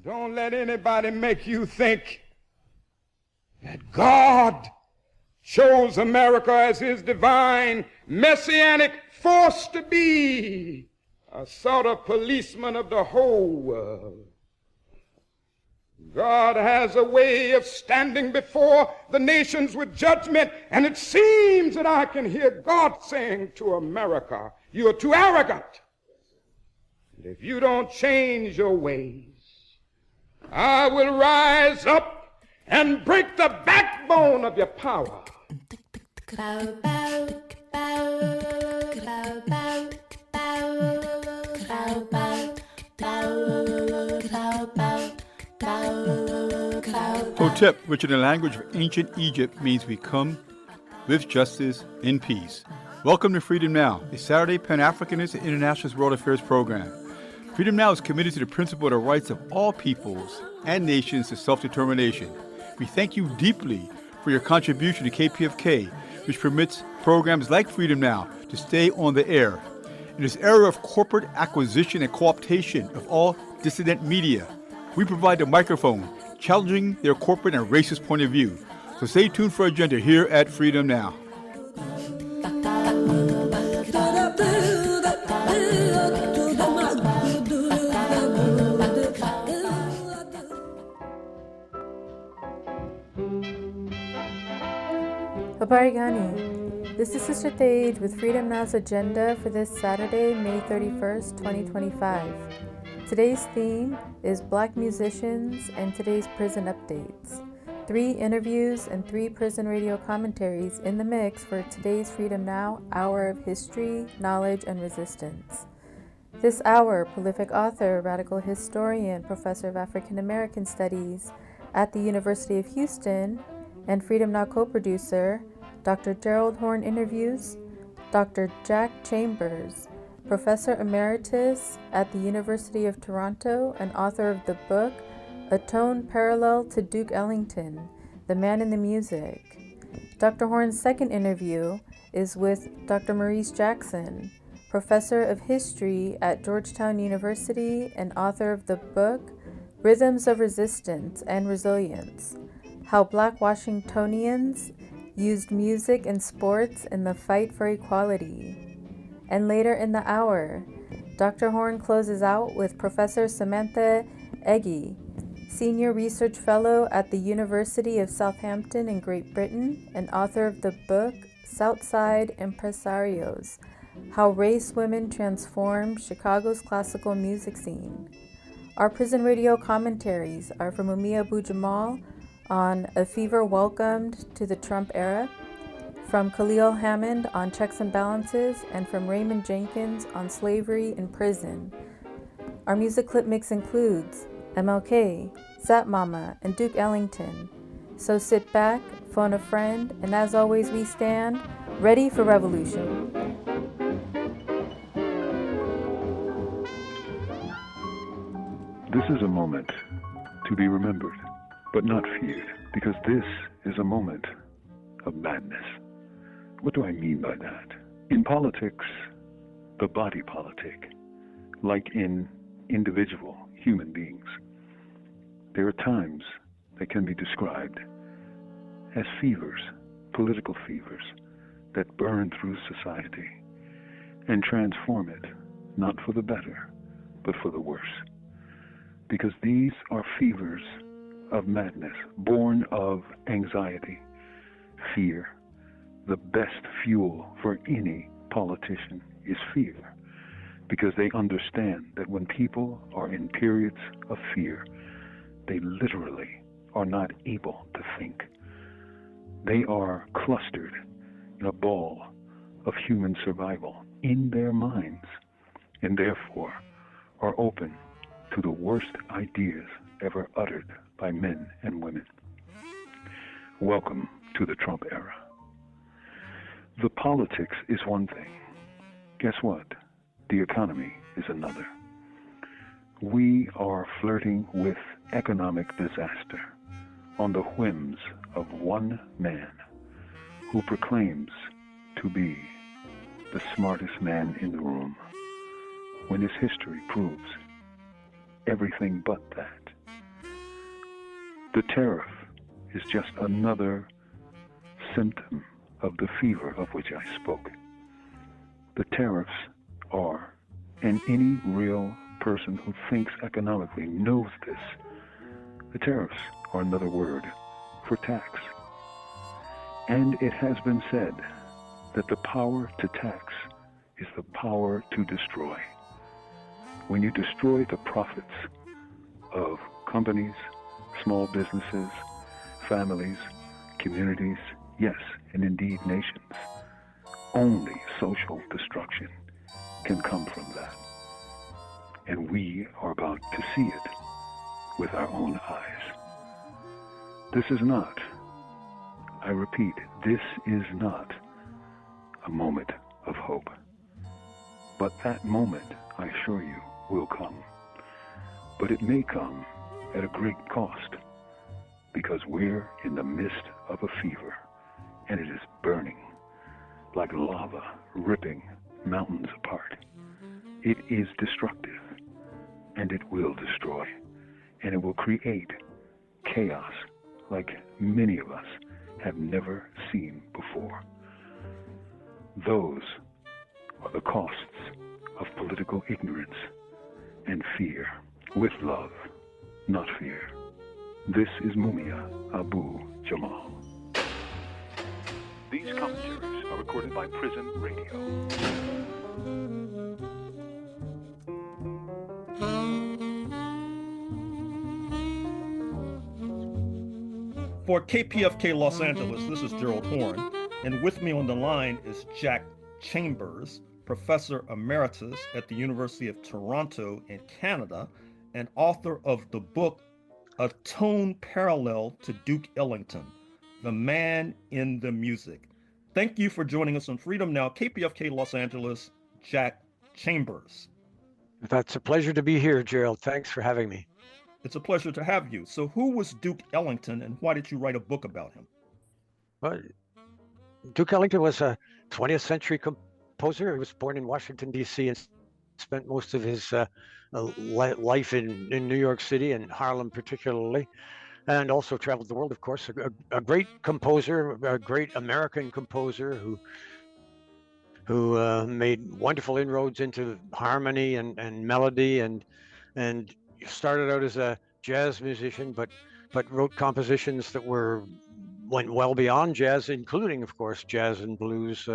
Don't let anybody make you think that God chose America as his divine messianic force to be a sort of policeman of the whole world. God has a way of standing before the nations with judgment, and it seems that I can hear God saying to America, you are too arrogant. And if you don't change your ways, I will rise up and break the backbone of your power. Hotep, which in the language of ancient Egypt means we come with justice in peace. Welcome to Freedom Now, a Saturday Pan-Africanist and Internationalist World Affairs program. Freedom Now is committed to the principle of the rights of all peoples and nations to self-determination. We thank you deeply for your contribution to KPFK, which permits programs like Freedom Now to stay on the air. In this era of corporate acquisition and co-optation of all dissident media, we provide the microphone, challenging their corporate and racist point of view. So stay tuned for Agenda here at Freedom Now. Habarigani. This is Sister Ege with Freedom Now's agenda for this Saturday, May 31st, 2025. Today's theme is Black musicians and today's prison updates. 3 interviews and 3 prison radio commentaries in the mix for today's Freedom Now Hour of History, Knowledge, and Resistance. This hour, prolific author, radical historian, professor of African American Studies at the University of Houston, and Freedom Now co-producer, Dr. Gerald Horne interviews Dr. Jack Chambers, Professor Emeritus at the University of Toronto and author of the book A Tone Parallel to Duke Ellington, The Man in the Music. Dr. Horne's second interview is with Dr. Maurice Jackson, Professor of History at Georgetown University and author of the book Rhythms of Resistance and Resilience, How Black Washingtonians Used Music and Sports in the Fight for Equality. And later in the hour, Dr. Horne closes out with Professor Samantha Ege, Senior Research Fellow at the University of Southampton in Great Britain and author of the book Side Impresarios, How Race Women Transformed Chicago's Classical Music Scene. Our prison radio commentaries are from Umia Abu-Jamal on A Fever Welcomed to the Trump Era, from Khalil Hammond on Checks and Balances, and from Raymond Jenkins on Slavery in Prison. Our music clip mix includes MLK, Zap Mama, and Duke Ellington. So sit back, phone a friend, and as always we stand ready for revolution. This is a moment to be remembered, but not feared, because this is a moment of madness. What do I mean by that? In politics, the body politic, like in individual human beings, there are times that can be described as fevers, political fevers, that burn through society and transform it, not for the better, but for the worse. Because these are fevers of madness, born of anxiety, fear. The best fuel for any politician is fear, because they understand that when people are in periods of fear, they literally are not able to think. They are clustered in a ball of human survival in their minds, and therefore are open to the worst ideas ever uttered by men and women. Welcome to the Trump era. The politics is one thing. Guess what? The economy is another. We are flirting with economic disaster on the whims of one man who proclaims to be the smartest man in the room, when his history proves everything but that. The tariff is just another symptom of the fever of which I spoke. The tariffs are, and any real person who thinks economically knows this, the tariffs are another word for tax. And it has been said that the power to tax is the power to destroy. When you destroy the profits of companies, small businesses, families, communities, yes, and indeed nations, only social destruction can come from that. And we are about to see it with our own eyes. This is not, I repeat, this is not a moment of hope. But that moment, I assure you, will come. But it may come at a great cost, because we're in the midst of a fever, and it is burning like lava, ripping mountains apart. It is destructive, and it will destroy, and it will create chaos like many of us have never seen before. Those are the costs of political ignorance and fear, with love, not fear. This is Mumia Abu Jamal. These commentaries are recorded by Prison Radio. For KPFK Los Angeles, this is Gerald Horne, and with me on the line is Jack Chambers, Professor Emeritus at the University of Toronto in Canada, and author of the book A Tone Parallel to Duke Ellington, The Man in the Music. Thank you for joining us on Freedom Now, KPFK Los Angeles, Jack Chambers. That's a pleasure to be here, Gerald. Thanks for having me. It's a pleasure to have you. So who was Duke Ellington, and why did you write a book about him? Well, Duke Ellington was a 20th century composer. He was born in Washington, D.C. and spent most of his life in New York City and Harlem particularly, and also traveled the world, of course. A great composer, a great American composer who made wonderful inroads into harmony and melody, and started out as a jazz musician, but wrote compositions that went well beyond jazz, including, of course, jazz and blues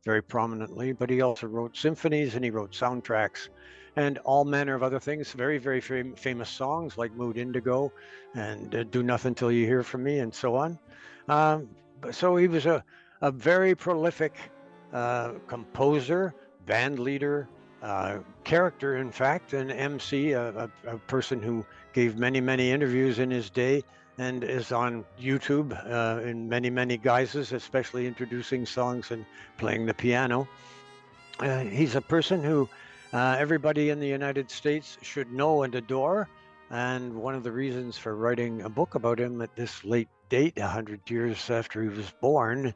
very prominently. But he also wrote symphonies, and he wrote soundtracks and all manner of other things. Very, very famous songs like Mood Indigo and Do Nothing Till You Hear From Me, and so on. So he was a very prolific composer, band leader, character, in fact, an MC, a person who gave many interviews in his day and is on YouTube in many guises, especially introducing songs and playing the piano. He's a person who everybody in the United States should know and adore, and one of the reasons for writing a book about him at this late date, 100 years after he was born,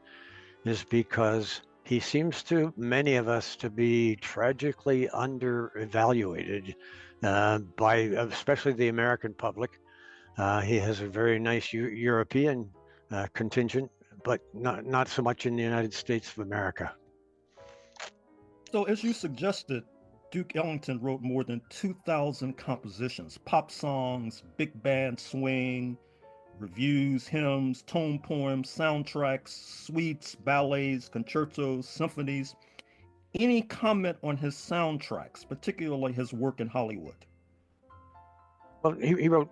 is because he seems to many of us to be tragically under-evaluated by especially the American public. He has a very nice European contingent, but not so much in the United States of America. So as you suggested, Duke Ellington wrote more than 2,000 compositions, pop songs, big band swing, reviews, hymns, tone poems, soundtracks, suites, ballets, concertos, symphonies. Any comment on his soundtracks, particularly his work in Hollywood? Well, he wrote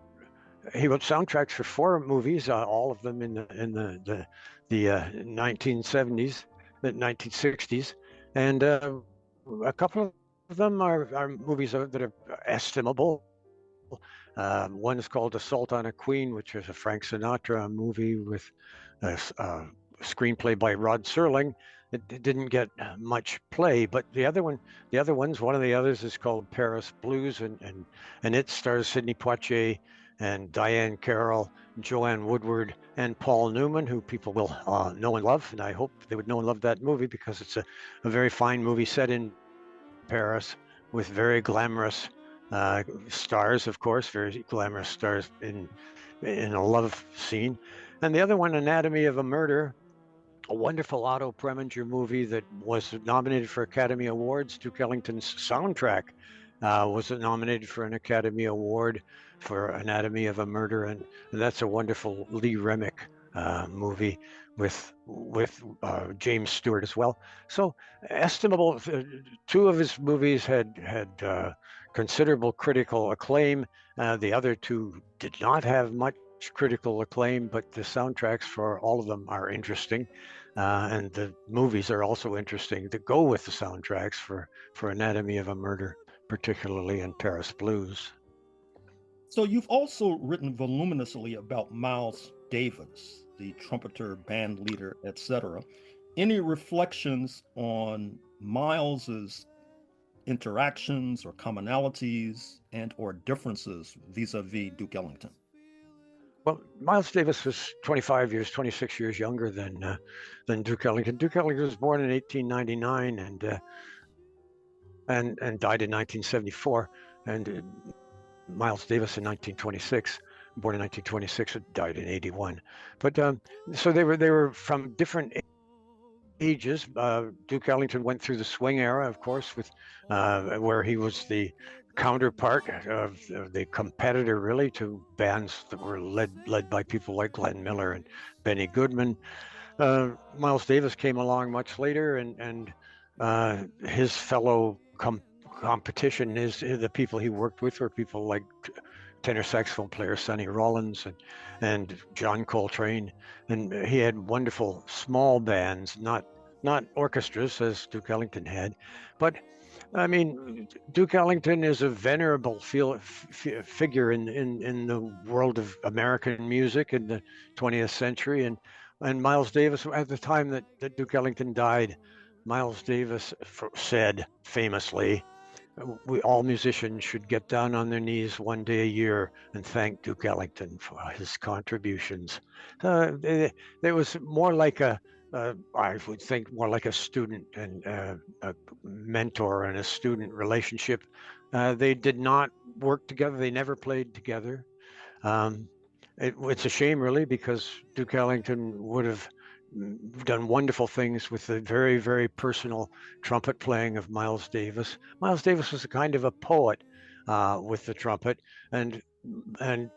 soundtracks for 4 movies, all of them in the 1970s, the 1960s, and a couple of them are movies that are estimable. One is called Assault on a Queen, which is a Frank Sinatra movie with a screenplay by Rod Serling. It didn't get much play, but one of the others is called Paris Blues, and it stars Sidney Poitier and Diane Carroll, Joanne Woodward, and Paul Newman, who people will know and love. And I hope they would know and love that movie because it's a very fine movie set in Paris with very glamorous stars, of course, very glamorous stars in a love scene. And the other one, Anatomy of a Murder, a wonderful Otto Preminger movie that was nominated for Academy Awards. Duke Ellington's soundtrack was nominated for an Academy Award for Anatomy of a Murder, and that's a wonderful Lee Remick movie with James Stewart as well. So estimable. Two of his movies had considerable critical acclaim. The other two did not have much critical acclaim, but the soundtracks for all of them are interesting, and the movies are also interesting to go with the soundtracks for Anatomy of a Murder, particularly in Paris Blues. So you've also written voluminously about Miles Davis, the trumpeter, band leader, etc. Any reflections on Miles's interactions or commonalities and or differences vis-a-vis Duke Ellington? Well, Miles Davis was 26 years younger than Duke Ellington. Duke Ellington was born in 1899 and died in 1974, and Miles Davis in 1926, born in 1926, and died in 81. But so they were from different ages. Duke Ellington went through the swing era, of course, with where he was the counterpart of the competitor, really, to bands that were led by people like Glenn Miller and Benny Goodman. Miles Davis came along much later, and his fellow competition is the people he worked with were people like tenor saxophone player Sonny Rollins and John Coltrane, and he had wonderful small bands, not orchestras as Duke Ellington had, but I mean, Duke Ellington is a venerable figure in the world of American music in the 20th century, and Miles Davis, at the time that Duke Ellington died, Miles Davis said famously, "We all musicians should get down on their knees one day a year and thank Duke Ellington for his contributions." There was more like I would think more like a student and a mentor and a student relationship. They did not work together. They never played together. It's a shame, really, because Duke Ellington would have done wonderful things with the very, very personal trumpet playing of Miles Davis. Miles Davis was a kind of a poet with the trumpet, and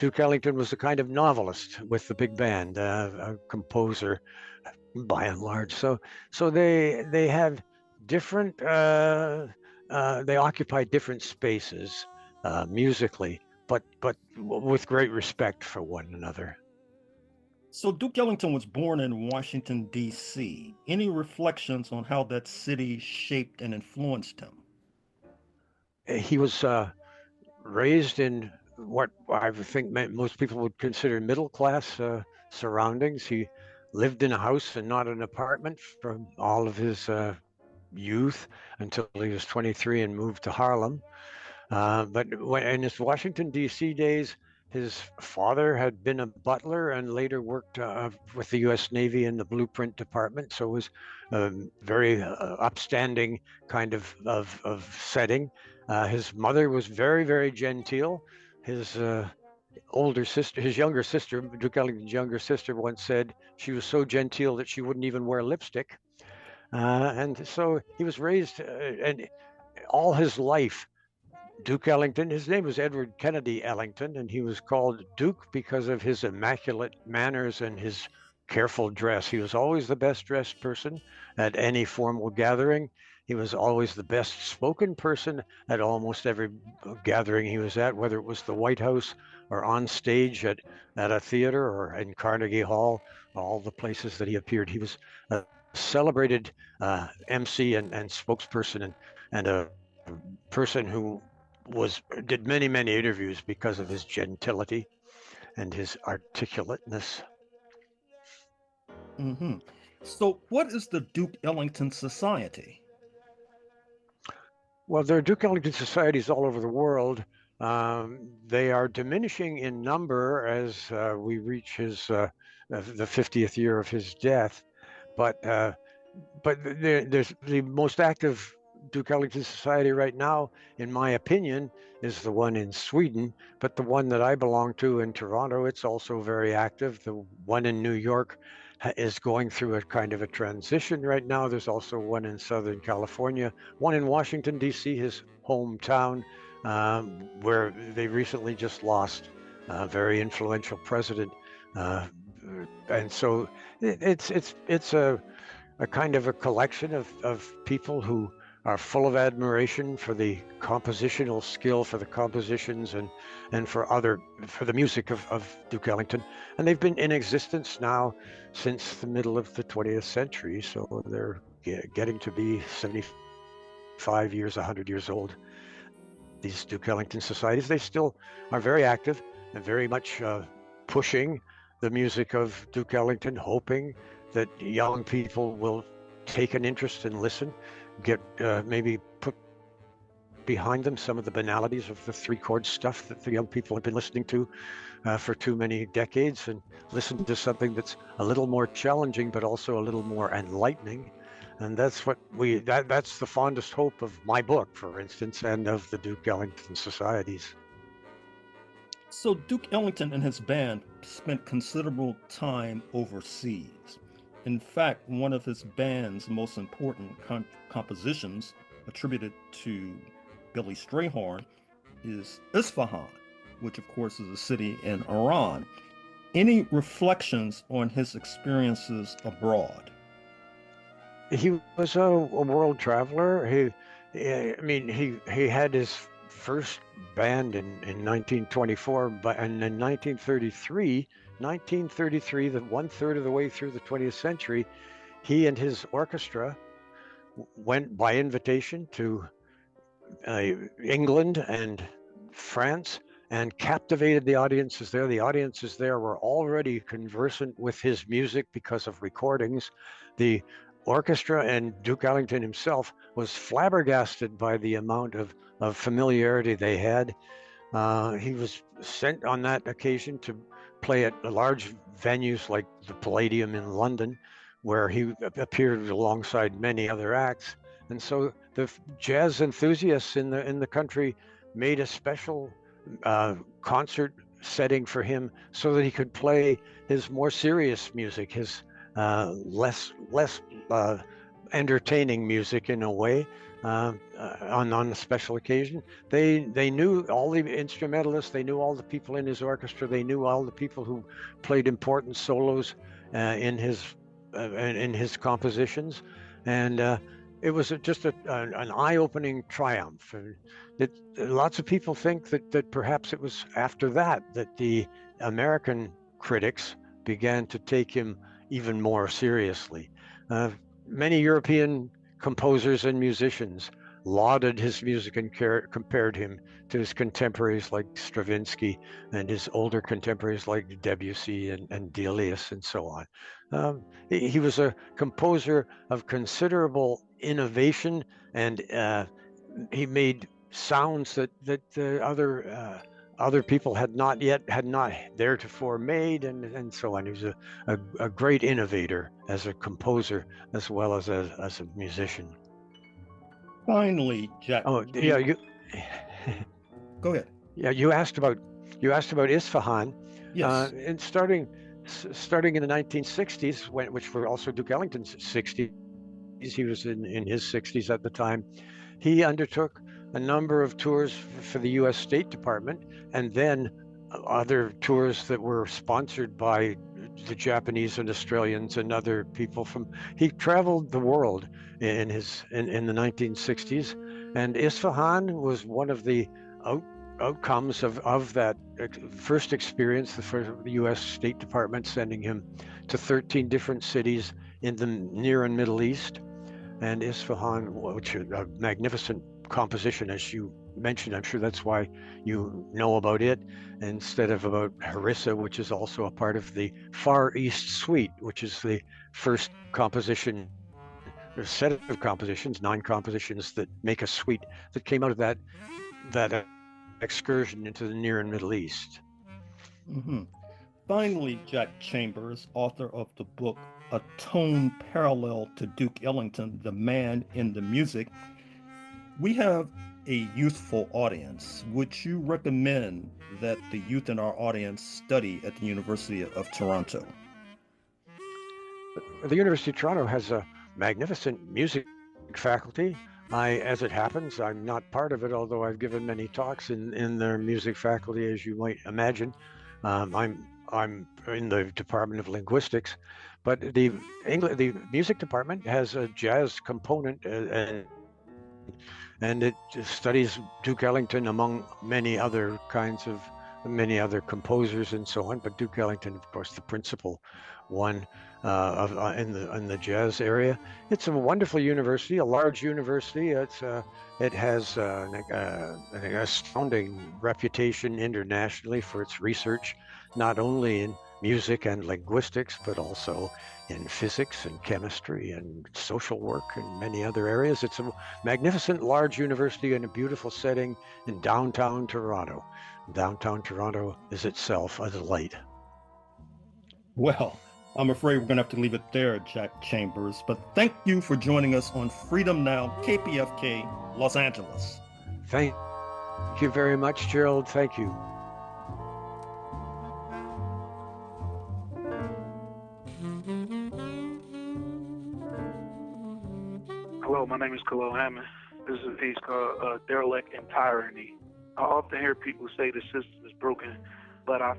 Duke Ellington was a kind of novelist with the big band, a composer by and large. So they have different, they occupy different spaces musically, but with great respect for one another. So Duke Ellington was born in Washington, D.C. Any reflections on how that city shaped and influenced him? He was raised in what I think most people would consider middle class surroundings. He lived in a house and not an apartment for all of his youth until he was 23 and moved to Harlem. But in his Washington, D.C. days, his father had been a butler and later worked with the U.S. Navy in the blueprint department, so it was a very upstanding kind of setting. His mother was very, very genteel. His younger sister, Duke Ellington's younger sister, once said she was so genteel that she wouldn't even wear lipstick. And so he was raised, and all his life, Duke Ellington, his name was Edward Kennedy Ellington, and he was called Duke because of his immaculate manners and his careful dress. He was always the best dressed person at any formal gathering. He was always the best spoken person at almost every gathering he was at, whether it was the White House or on stage at a theater or in Carnegie Hall, all the places that he appeared. He was a celebrated MC and spokesperson and a person who did many interviews because of his gentility and his articulateness. Mm-hmm. So what is the Duke Ellington Society? Well, there are Duke Ellington societies all over the world. They are diminishing in number as we reach the 50th year of his death. But there's the most active Duke Ellington Society right now, in my opinion, is the one in Sweden, but the one that I belong to in Toronto, it's also very active. The one in New York is going through a kind of a transition right now. There's also one in Southern California, one in Washington, D.C., his hometown, where they recently just lost a very influential president. And so it's a kind of a collection of people who are full of admiration for the compositional skill, for the compositions, and for the music of Duke Ellington. And they've been in existence now since the middle of the 20th century. So they're getting to be 75 years, 100 years old. These Duke Ellington societies, they still are very active and very much pushing the music of Duke Ellington, hoping that young people will take an interest and listen, get maybe put behind them some of the banalities of the three-chord stuff that the young people have been listening to for too many decades, and listen to something that's a little more challenging but also a little more enlightening. And that's what that's the fondest hope of my book, for instance, and of the Duke Ellington societies. So Duke Ellington and his band spent considerable time overseas. In fact, one of his band's most important compositions attributed to Billy Strayhorn is Isfahan, which of course is a city in Iran. Any reflections on his experiences abroad? He was a world traveler. He had his first band in 1924, but and in 1933, the 1/3 of the way through the 20th century, he and his orchestra went by invitation to England and France and captivated the audiences there. The audiences there were already conversant with his music because of recordings. The orchestra and Duke Ellington himself was flabbergasted by the amount of familiarity they had. He was sent on that occasion to play at large venues like the Palladium in London, where he appeared alongside many other acts. And so the jazz enthusiasts in the country made a special concert setting for him so that he could play his more serious music, his less entertaining music in a way, on a special occasion. They knew all the instrumentalists, they knew all the people in his orchestra, they knew all the people who played important solos in his compositions, and it was just an eye-opening triumph. Lots of people think that perhaps it was after that the American critics began to take him even more seriously. Many European composers and musicians lauded his music and compared him to his contemporaries like Stravinsky and his older contemporaries like Debussy and Delius and so on. He was a composer of considerable innovation, and he made sounds that other people had not theretofore made, and so on. He was a great innovator as a composer as well as a musician. Finally, Jack. Oh, yeah, you go ahead. Yeah, you asked about Isfahan. Yes. And starting in the 1960s, which were also Duke Ellington's 60s, he was in his 60s at the time. He undertook a number of tours for the U.S. State Department, and then other tours that were sponsored by the Japanese and Australians and other people he traveled the world in the 1960s, and Isfahan was one of the outcomes of that first experience, the U.S. State Department sending him to 13 different cities in the Near and Middle East. And Isfahan, which is a magnificent composition, as you mentioned, I'm sure that's why you know about it, instead of about Harissa, which is also a part of the Far East Suite, which is the first composition, or set of compositions, 9 compositions that make a suite that came out of that excursion into the Near and Middle East. Mm-hmm. Finally, Jack Chambers, author of the book A Tone Parallel to Duke Ellington, The Man in the Music, We have a youthful audience. Would you recommend that the youth in our audience study at the University of Toronto? The University of Toronto has a magnificent music faculty. As it happens, I'm not part of it, although I've given many talks in their music faculty, as you might imagine. I'm in the Department of Linguistics, but the music department has a jazz component, and it studies Duke Ellington among many other composers and so on. But Duke Ellington, of course, the principal one in the jazz area. It's a wonderful university, a large university. It has an astounding reputation internationally for its research, not only in music and linguistics, but also in physics and chemistry and social work and many other areas. It's a magnificent large university in a beautiful setting in downtown Toronto. Downtown Toronto is itself a delight. Well, I'm afraid we're going to have to leave it there, Jack Chambers, but thank you for joining us on Freedom Now, KPFK, Los Angeles. Thank you very much, Gerald. Thank you. Hello, my name is Khalil Hammond. This is a piece called Derelict in Tyranny. I often hear people say the system is broken, but I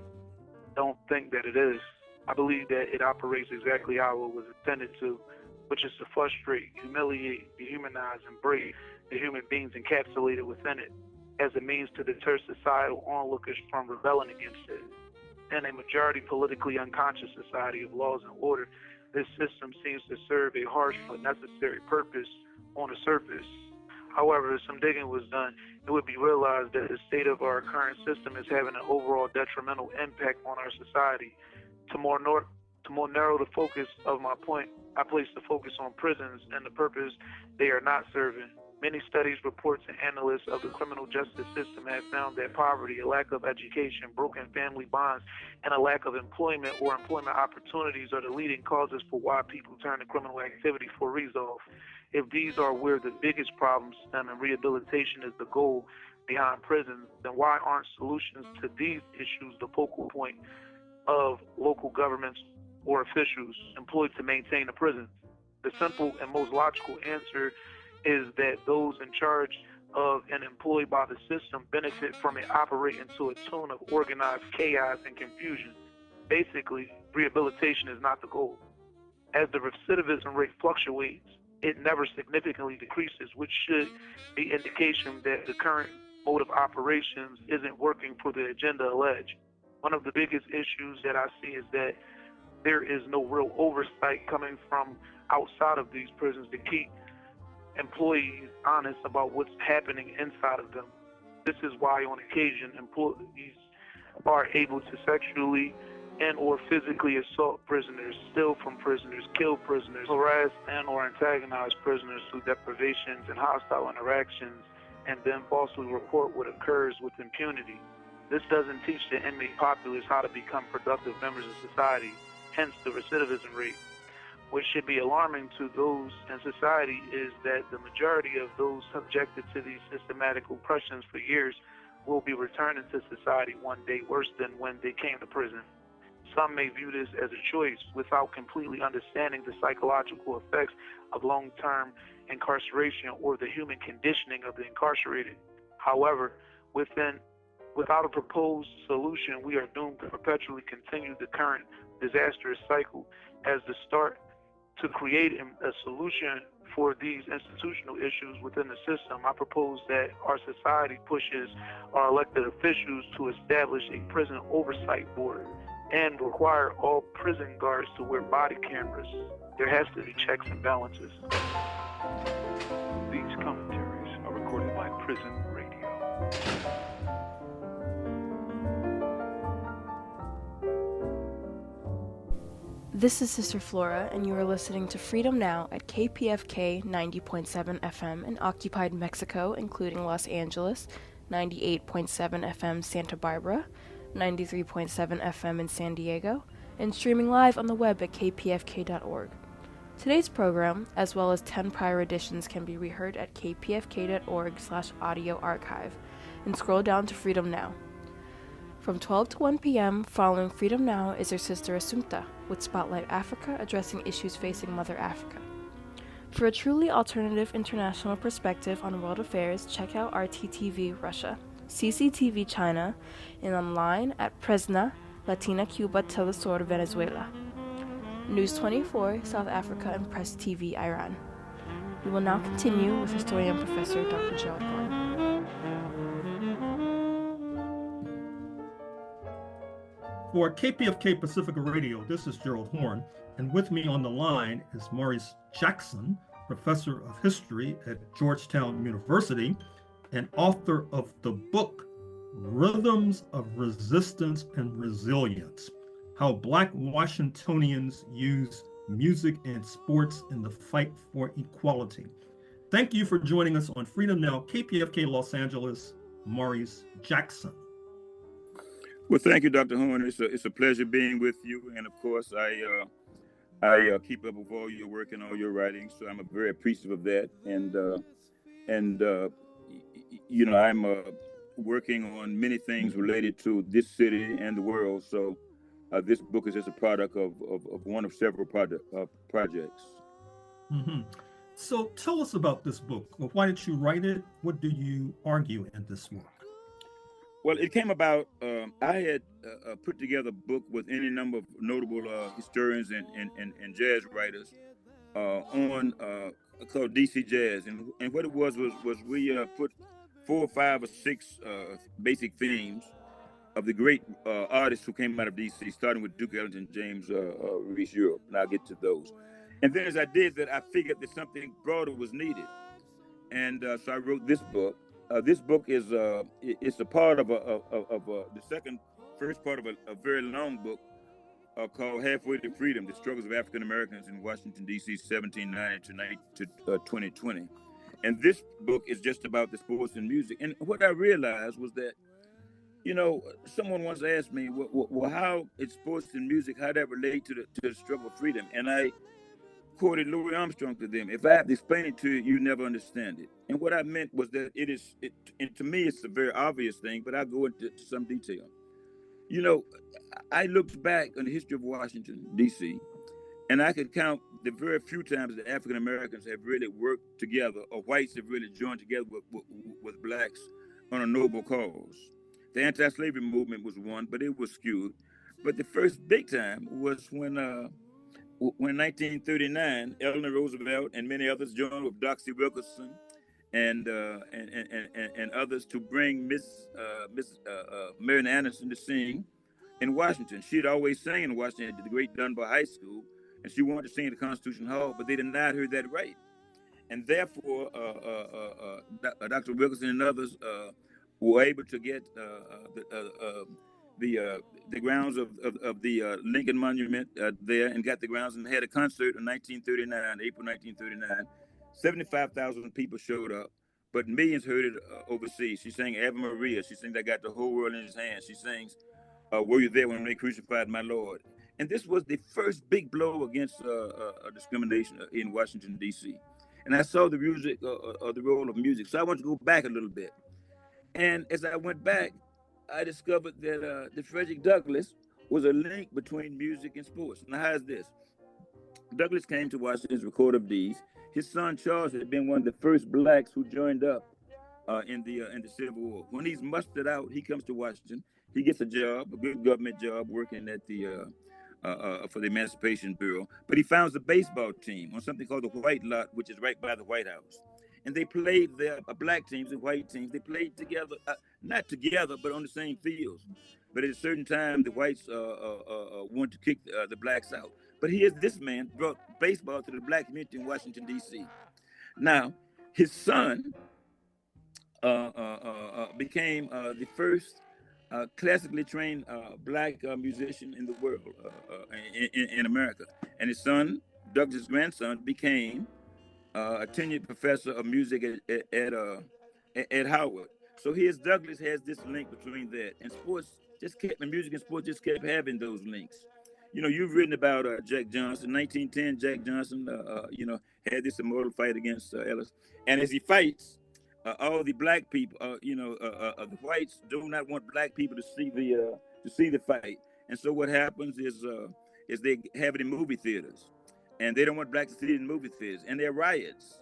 don't think that it is. I believe that it operates exactly how it was intended to, which is to frustrate, humiliate, dehumanize, and break the human beings encapsulated within it as a means to deter societal onlookers from rebelling against it. In a majority politically unconscious society of laws and order, this system seems to serve a harsh but necessary purpose on the surface. However, if some digging was done, it would be realized that the state of our current system is having an overall detrimental impact on our society. To more narrow the focus of my point, I place the focus on prisons and the purpose they are not serving. Many studies, reports, and analysts of the criminal justice system have found that poverty, a lack of education, broken family bonds, and a lack of employment or employment opportunities are the leading causes for why people turn to criminal activity for resolve. If these are where the biggest problems stem and rehabilitation is the goal behind prisons, then why aren't solutions to these issues the focal point of local governments or officials employed to maintain the prisons? The simple and most logical answer is that those in charge of and employed by the system benefit from it operating to a tune of organized chaos and confusion. Basically, rehabilitation is not the goal. As the recidivism rate fluctuates, it never significantly decreases, which should be indication that the current mode of operations isn't working for the agenda alleged. One of the biggest issues that I see is that there is no real oversight coming from outside of these prisons to keep employees honest about what's happening inside of them. This is why on occasion employees are able to sexually and or physically assault prisoners, steal from prisoners, kill prisoners, harass and or antagonize prisoners through deprivations and hostile interactions, and then falsely report what occurs with impunity. This doesn't teach the inmate populace how to become productive members of society, hence the recidivism rate. What should be alarming to those in society is that the majority of those subjected to these systematic oppressions for years will be returning to society one day worse than when they came to prison. Some may view this as a choice without completely understanding the psychological effects of long-term incarceration or the human conditioning of the incarcerated. However, without a proposed solution, we are doomed to perpetually continue the current disastrous cycle. As the start to create a solution for these institutional issues within the system, I propose that our society pushes our elected officials to establish a prison oversight board and require all prison guards to wear body cameras. There has to be checks and balances. These commentaries are recorded by Prison Radio. This is Sister Flora, and you are listening to Freedom Now at KPFK 90.7 FM in occupied Mexico, including Los Angeles, 98.7 FM Santa Barbara, 93.7 FM in San Diego, and streaming live on the web at kpfk.org. Today's program, as well as 10 prior editions, can be reheard at kpfk.org/audio archive and scroll down to Freedom Now. From 12 to 1 p.m., following Freedom Now is her sister Assumpta, with Spotlight Africa addressing issues facing Mother Africa. For a truly alternative international perspective on world affairs, check out RTTV Russia, CCTV China, and online at Presna, Latina Cuba Telesur Venezuela, News 24 South Africa, and Press TV Iran. We will now continue with historian Professor Dr. Gerald Horne. For KPFK Pacifica Radio, this is Gerald Horne, and with me on the line is Maurice Jackson, Professor of History at Georgetown University and author of the book, Rhythms of Resistance and Resilience, How Black Washingtonians Use Music and Sports in the Fight for Equality. Thank you for joining us on Freedom Now, KPFK Los Angeles, Maurice Jackson. Well, thank you, Dr. Horne. It's a pleasure being with you. And of course, I keep up with all your work and all your writings, so I'm very appreciative of that. And you know, I'm working on many things related to this city and the world. So this book is just a product of one of several projects. Mm-hmm. So tell us about this book. Well, why did you write it? What do you argue in this work? Well, it came about, I had put together a book with any number of notable historians and jazz writers on called DC Jazz. And what it was we put 4 or 5 or 6 basic themes of the great artists who came out of DC, starting with Duke Ellington, James Reese Europe, and I'll get to those. And then as I did that, I figured that something broader was needed. And so I wrote this book. This book is it's a part of the first part of a very long book called Halfway to Freedom: The Struggles of African Americans in Washington, D.C., 1790 to 2020. And this book is just about the sports and music. And what I realized was that, you know, someone once asked me, well, how is sports and music, how that relate to the struggle for freedom? And I quoted Louis Armstrong to them: if I have to explain it to you, you never understand it. And what I meant was that and to me, it's a very obvious thing, but I'll go into some detail. You know, I looked back on the history of Washington, D.C., and I could count the very few times that African Americans have really worked together, or whites have really joined together with blacks on a noble cause. The anti-slavery movement was one, but it was skewed. But the first big time was when 1939, Eleanor Roosevelt and many others joined with Doxy Wilkerson and others to bring Miss Marian Anderson to sing in Washington. She had always sang in Washington at the great Dunbar High School, and she wanted to sing at the Constitution Hall, but they denied her that right. And therefore, Dr. Wilkerson and others were able to get the grounds of the Lincoln Monument there, and got the grounds, and had a concert in April 1939. 75,000 people showed up, but millions heard it overseas. She sang Ave Maria. She sings I Got the Whole World in His Hands. She sings Were You There When They Crucified My Lord? And this was the first big blow against discrimination in Washington, D.C. And I saw the music, the role of music. So I want to go back a little bit. And as I went back, I discovered that Frederick Douglass was a link between music and sports. Now, how is this? Douglass came to Washington as recorder of deeds. His son Charles had been one of the first blacks who joined up in the Civil War. When he's mustered out, he comes to Washington. He gets a job, a good government job, working at the for the Emancipation Bureau. But he founds a baseball team on something called the White Lot, which is right by the White House. And they played their black teams and white teams. They played together, not together, but on the same fields. But at a certain time, the whites wanted to kick the blacks out. But here's this man brought baseball to the black community in Washington, D.C. Now, his son became the first classically trained black musician in the world, in America. And his son, Douglas' grandson, became a tenured professor of music at Howard. So here's Douglas has this link between that, and sports just kept, and music and sports just kept having those links. you've written about Jack Johnson. 1910, Jack Johnson, had this immortal fight against Ellis. And as he fights, all the black people, the whites do not want black people to see the fight. And so what happens is they have it in movie theaters, and they don't want blacks to see it in movie theaters. And there are riots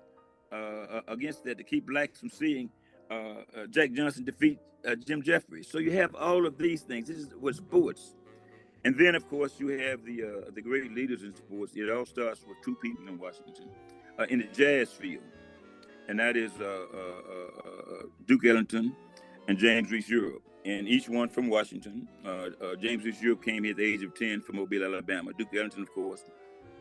against that to keep blacks from seeing Jack Johnson defeat Jim Jeffries. So you have all of these things. This is what sports. And then, of course, you have the great leaders in sports. It all starts with two people in Washington, in the jazz field, and that is Duke Ellington and James Reese Europe, and each one from Washington. James Reese Europe came here at the age of 10 from Mobile, Alabama. Duke Ellington, of course,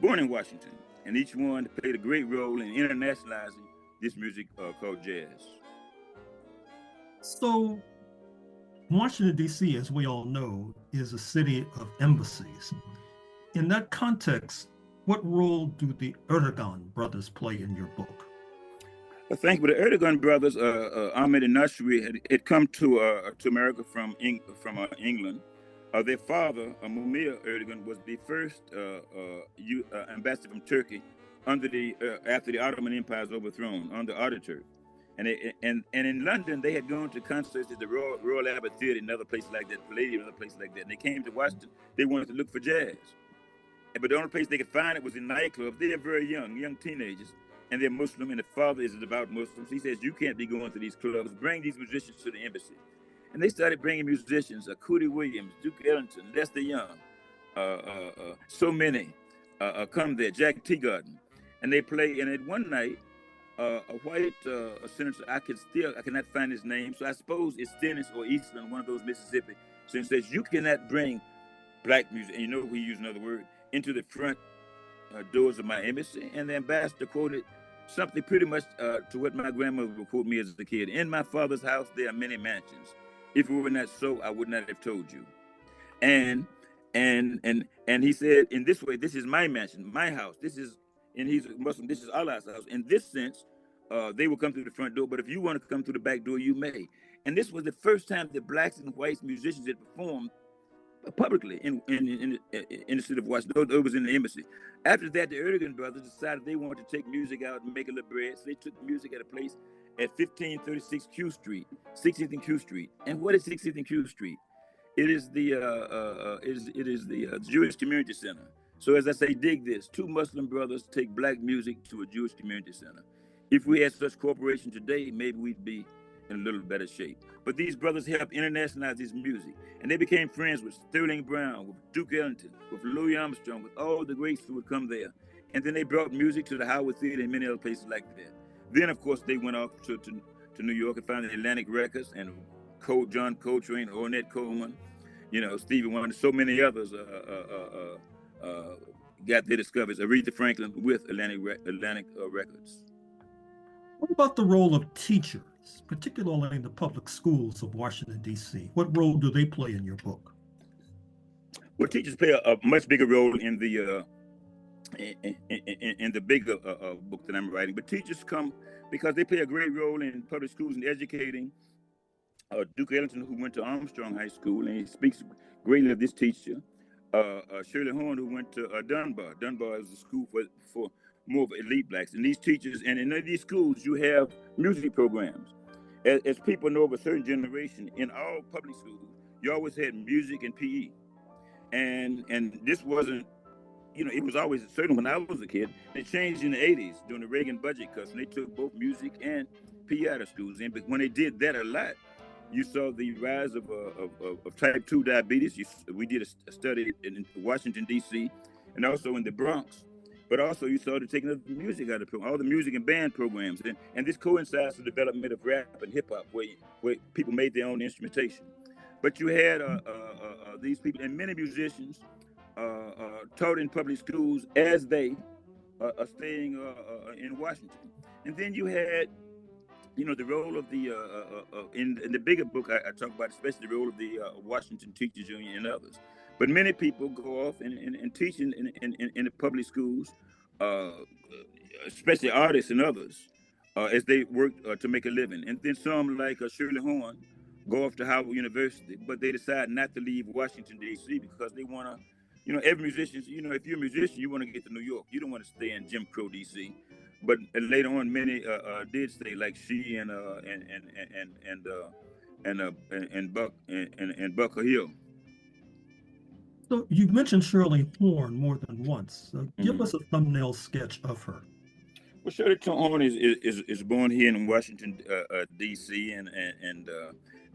born in Washington, and each one played a great role in internationalizing this music called jazz. So, Washington, D.C., as we all know, is a city of embassies. In that context, what role do the Ertegun brothers play in your book? Well, thank you. The Ertegun brothers, Ahmed and Nashri, had come to America from England. Their father, Mumia Ertegun, was the first ambassador from Turkey after the Ottoman Empire was overthrown, under Ataturk. And in London, they had gone to concerts at the Royal Albert Theatre and other places like that, Palladium, and other places like that. And they came to Washington. They wanted to look for jazz. But the only place they could find it was in nightclubs. They are very young teenagers, and they're Muslim, and the father is a devout Muslim. So he says, you can't be going to these clubs. Bring these musicians to the embassy. And they started bringing musicians, Cootie Williams, Duke Ellington, Lester Young, so many come there, Jack Teagarden. And they play, and at one night, a white senator, I cannot find his name, so I suppose it's Dennis or Eastland, one of those Mississippi. So he says, you cannot bring black music, and we use another word, into the front doors of my embassy. And the ambassador quoted something pretty much to what my grandmother would quote me as a kid. In my father's house, there are many mansions. If it were not so, I would not have told you. And he said, in this way, this is my mansion, my house. And he's a Muslim, this is Allah's house. In this sense, they will come through the front door, but if you want to come through the back door, you may. And this was the first time that blacks and whites musicians had performed publicly in the city of Washington. It was in the embassy. After that, the Ertegun brothers decided they wanted to take music out and make a little bread. So they took the music at a place at 1536 Q Street, 16th and Q Street. And what is 16th and Q Street? It is the Jewish Community Center. So as I say, dig this: two Muslim brothers take black music to a Jewish community center. If we had such corporation today, maybe we'd be in a little better shape. But these brothers helped internationalize this music, and they became friends with Sterling Brown, with Duke Ellington, with Louis Armstrong, with all the greats who would come there. And then they brought music to the Howard Theater and many other places like that. Then, of course, they went off to New York and founded Atlantic Records, and John Coltrane, Ornette Coleman, Stevie Wonder, so many others got their discoveries. Aretha Franklin with Atlantic Records. What about the role of teachers, particularly in the public schools of Washington, D.C.? What role do they play in your book? Well, teachers play a much bigger role in the bigger book that I'm writing. But teachers come because they play a great role in public schools in educating. Duke Ellington, who went to Armstrong High School, and he speaks greatly of this teacher. Shirley Horne, who went to Dunbar. Dunbar is a school for more of elite blacks. And these teachers, and in these schools, you have music programs. As people know of a certain generation, in all public schools, you always had music and PE. And this wasn't, it was always, certainly when I was a kid, it changed in the 80s during the Reagan budget cuts, and they took both music and PE out of schools. And when they did that a lot, you saw the rise of type 2 diabetes. We did a study in Washington, D.C., and also in the Bronx. But also you saw the taking of music out of all the music and band programs. And this coincides with the development of rap and hip-hop, where people made their own instrumentation. But you had these people, and many musicians taught in public schools as they are staying in Washington. And then you had the role of the, in the bigger book, I talk about especially the role of the Washington Teachers Union and others. But many people go off and teach in the public schools, especially artists and others, as they work to make a living. And then some, like Shirley Horne, go off to Howard University, but they decide not to leave Washington, D.C. because they want to every musician, if you're a musician, you want to get to New York. You don't want to stay in Jim Crow DC. But later on, many did stay, like she and Bucker Hill. So you've mentioned Shirley Horne more than once. So give us a thumbnail sketch of her. Well, Shirley Horne is born here in Washington, D.C.,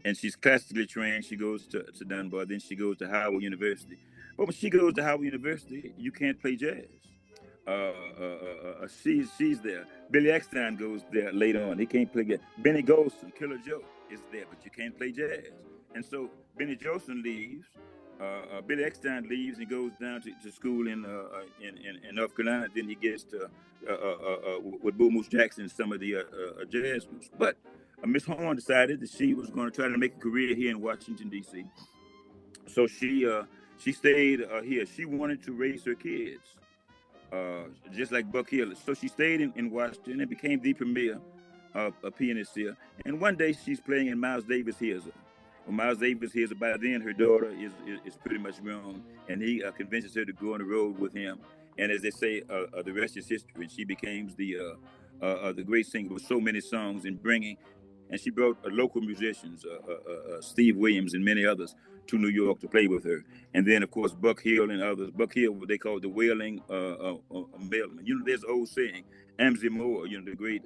and she's classically trained. She goes to Dunbar, then she goes to Howard University. But when she goes to Howard University, you can't play jazz. She's there. Billy Eckstine goes there later on. He can't play jazz. Benny Golson, Killer Joe, is there, but you can't play jazz. And so Benny Jolson leaves. Billy Eckstine leaves and goes down to school in North Carolina. Then he gets to with Maurice Jackson and some of the jazz groups. But Miss Horne decided that she was going to try to make a career here in Washington D.C. So she stayed here. She wanted to raise her kids, just like Buck Hill. So she stayed in Washington and became the premier pianist here. And one day she's playing in Miles Davis' Hears Her. Well, Miles Davis hears by then her daughter is pretty much grown, and he convinces her to go on the road with him. And as they say, the rest is history. She becomes the great singer with so many songs and she brought local musicians, Steve Williams and many others, to New York to play with her. And then, of course, Buck Hill and others. Buck Hill, what they call the wailing mailman. There's an old saying, Amzie Moore, the great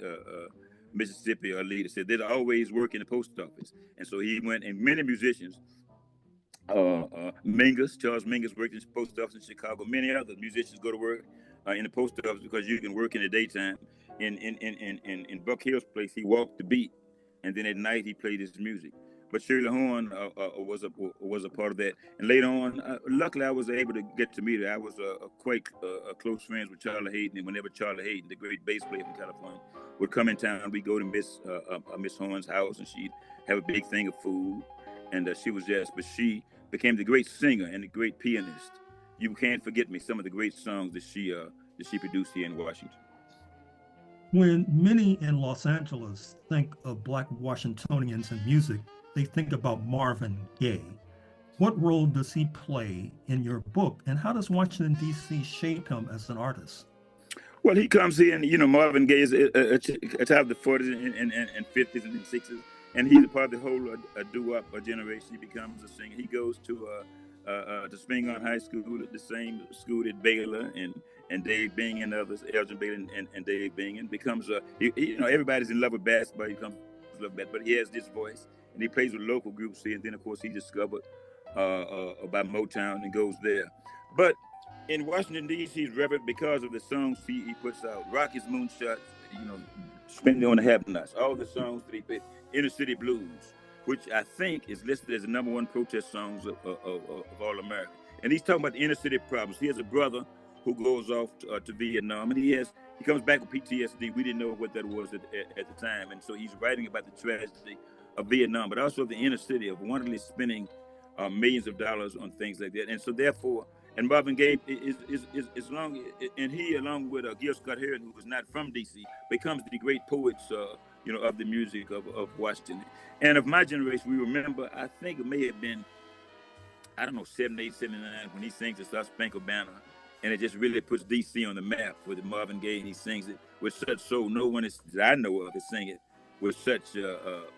Mississippi leader, said they'd always work in the post office. And so he went, and many musicians, Charles Mingus worked in the post office in Chicago. Many other musicians go to work in the post office because you can work in the daytime. In Buck Hill's place, he walked the beat, and then at night he played his music. But Shirley Horne was a part of that. And later on, luckily I was able to get to meet her. I was quite close friends with Charlie Hayden, and whenever Charlie Hayden, the great bass player from California, would come in town, we'd go to Miss Horne's house, and she'd have a big thing of food. And she she became the great singer and the great pianist. You can't forget me, some of the great songs that she produced here in Washington. When many in Los Angeles think of Black Washingtonians in music, they think about Marvin Gaye. What role does he play in your book, and how does Washington, D.C. shape him as an artist? Well, he comes here, and Marvin Gaye is a child of the 40s and 50s and 60s, and he's a part of the whole doo-wop generation. He becomes a singer. He goes to Spingarn High School, at the same school at Baylor, and Dave Bing and others, Elgin Baylor and Dave Bing, and becomes everybody's in love with basketball. He becomes in love with basketball, but he has this voice, and he plays with local groups here. And then, of course, he discovered about Motown and goes there. But in Washington, D.C., he's revered because of the songs he puts out. Rocky's Moonshot, Spending on the Have-Nots, all the songs that he played, Inner City Blues, which I think is listed as the #1 protest songs of all America. And he's talking about the inner city problems. He has a brother who goes off to Vietnam, and he comes back with PTSD. We didn't know what that was at the time. And so he's writing about the tragedy of Vietnam, but also the inner city of wantonly spending millions of dollars on things like that. And so therefore, and Marvin Gaye is long, and he, along with Gil Scott-Heron, who was not from D.C., becomes the great poets, of the music of Washington. And of my generation, we remember, I think it may have been, 78, 79, when he sings the Star Spangled Banner, and it just really puts D.C. on the map with Marvin Gaye, and he sings it with such soul. No one that I know of is singing it with such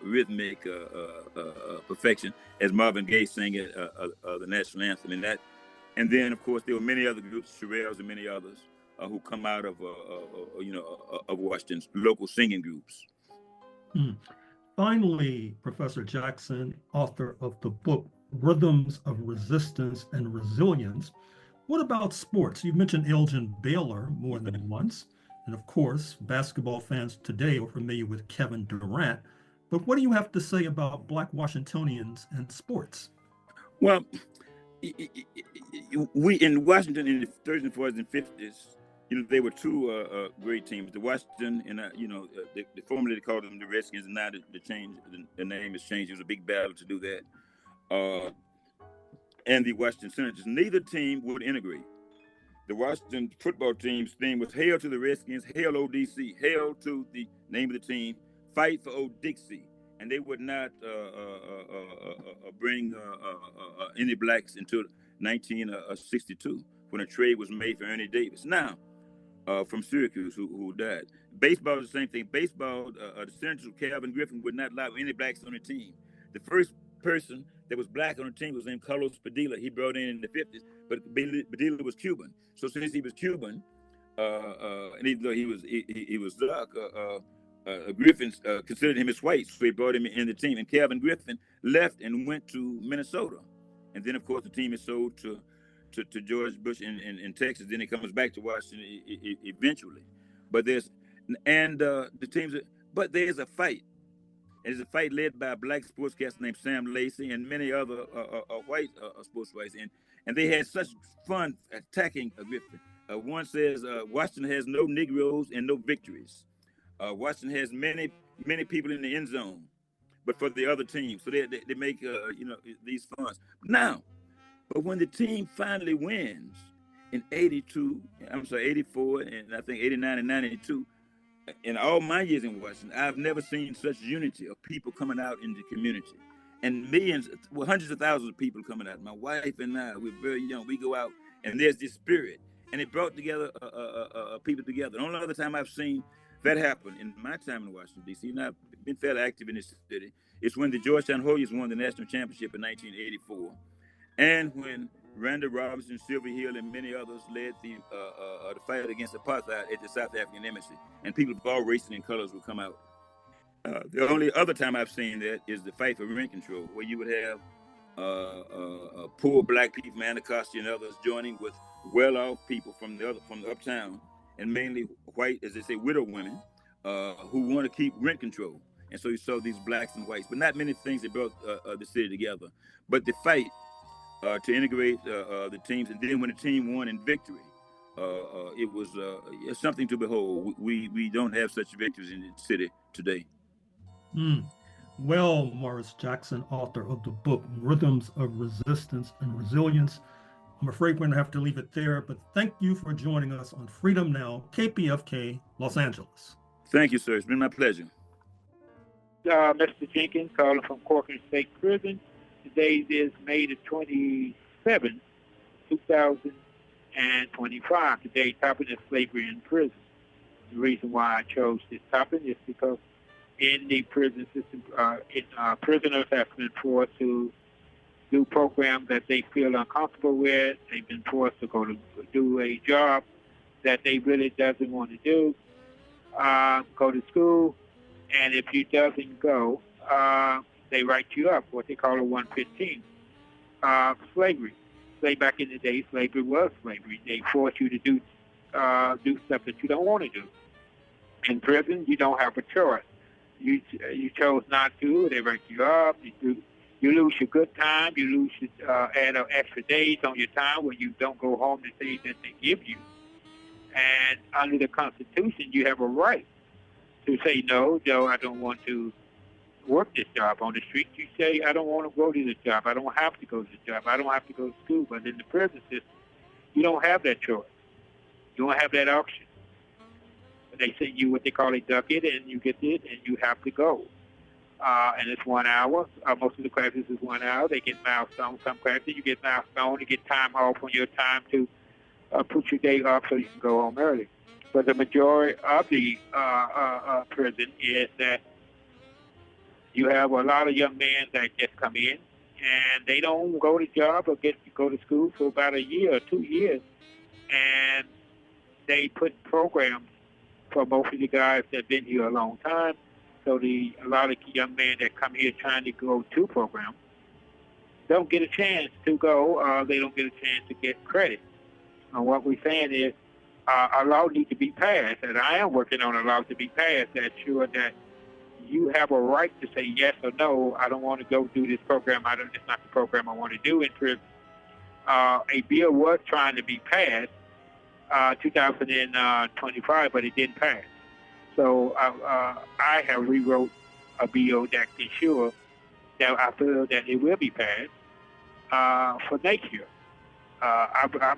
rhythmic perfection as Marvin Gaye sang it, the national anthem, and then of course there were many other groups, Shirelles and many others, who come out of Washington's local singing groups. Finally, Professor Jackson, author of the book Rhythms of Resistance and Resilience. What about sports? You mentioned Elgin Baylor more than once. And of course, basketball fans today are familiar with Kevin Durant. But what do you have to say about Black Washingtonians and sports? Well, we in Washington in the 30s and 40s and 50s, they were two great teams. The Washington, and they formerly called them the Redskins, and now the name has changed. It was a big battle to do that. And the Washington Senators. Neither team would integrate. The Washington football team's theme was "Hail to the Redskins, hail ODC, hail to the name of the team, fight for Old Dixie." and they would not bring any blacks until 1962, when a trade was made for Ernie Davis. Now, from Syracuse, who died. Baseball is the same thing. Baseball, the Senator Calvin Griffin would not allow any blacks on the team. The first person that was black on the team was named Carlos Padilla. He brought in the 50s, but Padilla was Cuban. So since he was Cuban, and even though he was dark, Griffin considered him as white, so he brought him in the team. And Calvin Griffin left and went to Minnesota. And then, of course, the team is sold to George Bush in Texas. Then it comes back to Washington eventually. But there's a fight. There's a fight led by a black sportscaster named Sam Lacey and many other white sports writers. And they had such fun attacking Griffin. One says Washington has no Negroes and no victories. Washington has many people in the end zone, but for the other team. So they make these funds. Now, but when the team finally wins in 84, and I think 89 and 92, in all my years in Washington, I've never seen such unity of people coming out in the community. And hundreds of thousands of people coming out. My wife and I, we're very young. We go out, and there's this spirit. And it brought together people together. The only other time I've seen that happen in my time in Washington, D.C., and I've been fairly active in this city, is when the Georgetown Hoyas won the national championship in 1984. And when Randall Robinson, Sylvia Hill, and many others led the fight against apartheid at the South African Embassy, and people of all races and colors would come out. The only other time I've seen that is the fight for rent control, where you would have poor black people from Anacostia and others joining with well-off people from the uptown, and mainly white, as they say, widow women, who want to keep rent control. And so you saw these blacks and whites, but not many things that brought the city together. But the fight to integrate the teams, and then when the team won in victory, it was something to behold. We don't have such victories in the city today. Well, Maurice Jackson, author of the book Rhythms of Resistance and Resilience, I'm afraid we're going to have to leave it there, but thank you for joining us on Freedom Now, KPFK, Los Angeles. Thank you, sir. It's been my pleasure. Mr. Jenkins, calling from Corcoran State Prison. Today is May the 27th, 2025. Today's topic is slavery in prison. The reason why I chose this topic is because in the prison system, prisoners have been forced to do programs that they feel uncomfortable with. They've been forced to go to do a job that they really doesn't want to do, go to school, and if you doesn't go, they write you up, what they call a 115. Slavery. Back in the day, slavery was slavery. They force you to do stuff that you don't want to do. In prison, you don't have a choice. You chose not to. They write you up. You lose your good time. You lose add extra days on your time when you don't go home the days that they give you. And under the Constitution, you have a right to say, no, Joe, I don't want to work this job. On the street, you say, I don't want to go to this job. I don't have to go to the job. I don't have to go to school. But in the prison system, you don't have that choice. You don't have that option. They send you what they call a ducket, and you get it, and you have to go. And it's 1 hour. Most of the classes is 1 hour. They get milestone. Some classes you get milestone. You get time off on your time to put your day off so you can go home early. But the majority of the prison is that you have a lot of young men that just come in, and they don't go to job or go to school for about a year or 2 years. And they put programs for most of the guys that have been here a long time. So a lot of young men that come here trying to go to programs don't get a chance to go. They don't get a chance to get credit. And what we're saying is a law needs to be passed, and I am working on a law to be passed that sure that you have a right to say yes or no. I don't want to go do this program. It's not the program I want to do in prison. A bill was trying to be passed 2025, but it didn't pass. So I have rewrote a bill that ensures that I feel that it will be passed for next year. I